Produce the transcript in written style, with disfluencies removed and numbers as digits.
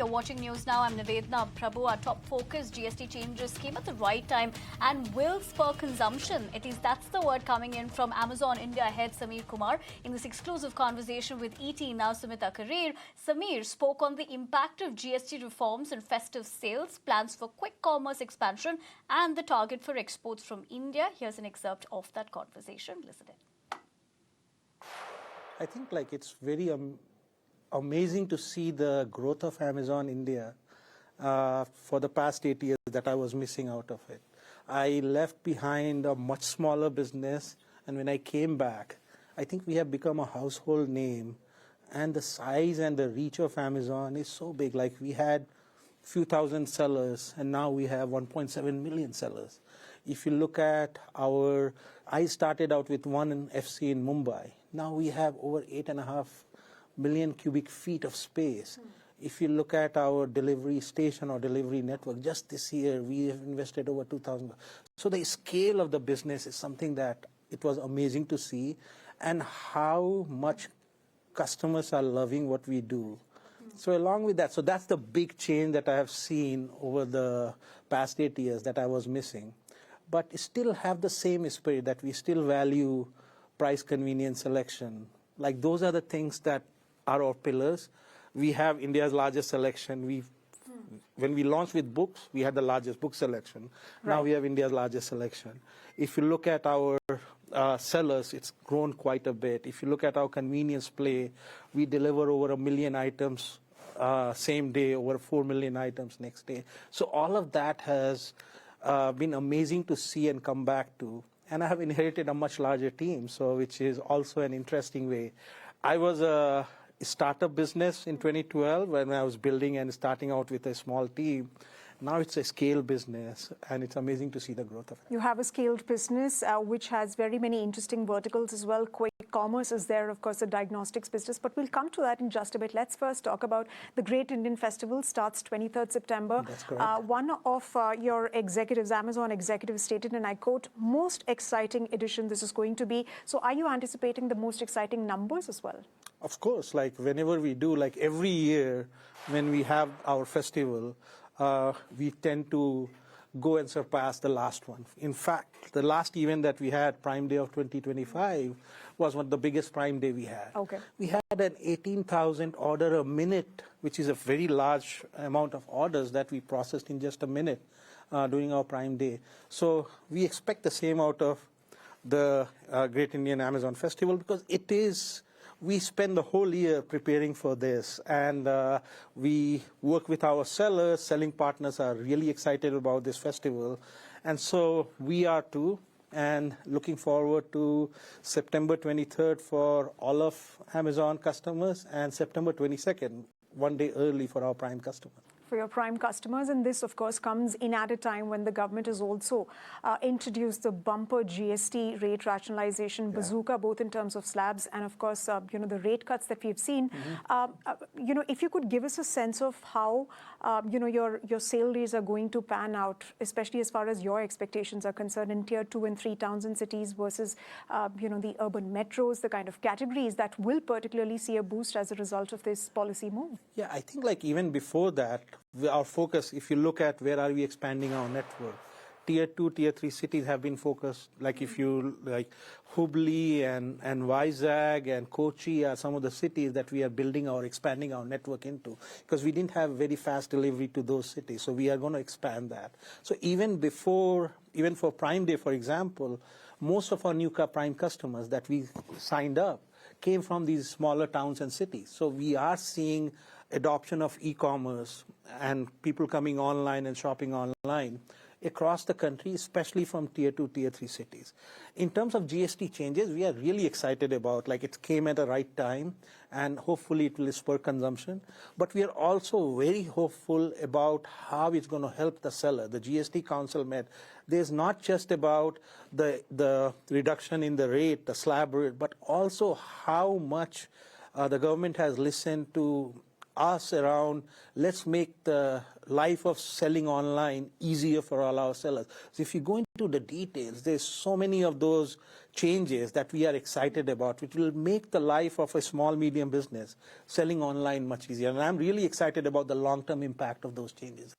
You're watching News Now. I'm Nivedna Prabhu. Our top focus, GST changes came at the right time and will spur consumption. At least that's the word coming in from Amazon India head Samir Kumar in this exclusive conversation with ET, now Sumita Karir. Samir spoke on the impact of GST reforms and festive sales, plans for quick commerce expansion, and the target for exports from India. Here's an excerpt of that conversation. Listen in. I think it's very amazing to see the growth of Amazon India for the past 8 years that I was missing out of it. I left behind a much smaller business, and when I came back, I think we have become a household name, and the size and the reach of Amazon is so big. Like, we had few thousand sellers, and now we have 1.7 million sellers. If you look at I started out with one FC in Mumbai. Now we have over 8.5 million cubic feet of space. If you look at our delivery station or delivery network, just this year we have invested over 2,000. So the scale of the business is something that it was amazing to see, and how much customers are loving what we do. So along with that, so that's the big change that I have seen over the past 8 years that I was missing. But still have the same spirit that we still value price, convenience, selection. Like, those are the things that are our pillars. We have India's largest selection. When we launched with books, we had the largest book selection. Right. Now we have India's largest selection. If you look at our sellers, it's grown quite a bit. If you look at our convenience play, we deliver over 1 million items same day, over 4 million items next day. So all of that has been amazing to see and come back to. And I have inherited a much larger team, so which is also an interesting way. I was a startup business in 2012 when I was building and starting out with a small team. Now it's a scale business, and it's amazing to see the growth of it. You have a scaled business which has very many interesting verticals as well. Quick commerce is there, of course, the diagnostics business, but we'll come to that in just a bit. Let's first talk about the Great Indian Festival. Starts 23rd September. That's correct. One of your executives, Amazon executives, stated, and I quote, most exciting edition this is going to be. So are you anticipating the most exciting numbers as well? Of course, like whenever we do, like every year when we have our festival, we tend to go and surpass the last one. In fact, the last event that we had, Prime Day of 2025, was one of the biggest Prime Day we had. Okay. We had an 18,000 order a minute, which is a very large amount of orders that we processed in just a minute during our Prime Day. So we expect the same out of the Great Indian Amazon Festival, because it is... We spend the whole year preparing for this, and we work with our sellers. Selling partners are really excited about this festival, and so we are too, and looking forward to September 23rd for all of Amazon customers, and September 22nd, one day early for our Prime customers. For your Prime customers, and this, of course, comes in at a time when the government has also introduced the bumper GST rate rationalization bazooka, both in terms of slabs and, of course, the rate cuts that we've seen. If you could give us a sense of how, your sale rates are going to pan out, especially as far as your expectations are concerned in Tier 2 and 3 towns and cities versus, the urban metros, the kind of categories that will particularly see a boost as a result of this policy move. Yeah, I think even before that, our focus, if you look at where are we expanding our network, Tier 2, Tier 3 cities have been focused. Like, if you Hubli and Vizag and Kochi are some of the cities that we are building or expanding our network into, because we didn't have very fast delivery to those cities. So we are going to expand that. So even for Prime Day, for example, most of our new Prime customers that we signed up came from these smaller towns and cities. So we are seeing adoption of e-commerce and people coming online and shopping online across the country, especially from Tier 2, Tier 3 cities. In terms of GST changes, we are really excited about, it came at the right time, and hopefully it will spur consumption. But we are also very hopeful about how it's going to help the seller. The GST Council met. There's not just about the reduction in the rate, the slab rate, but also how much the government has listened to us around, let's make the life of selling online easier for all our sellers. So if you go into the details, there's so many of those changes that we are excited about, which will make the life of a small, medium business selling online much easier. And I'm really excited about the long-term impact of those changes.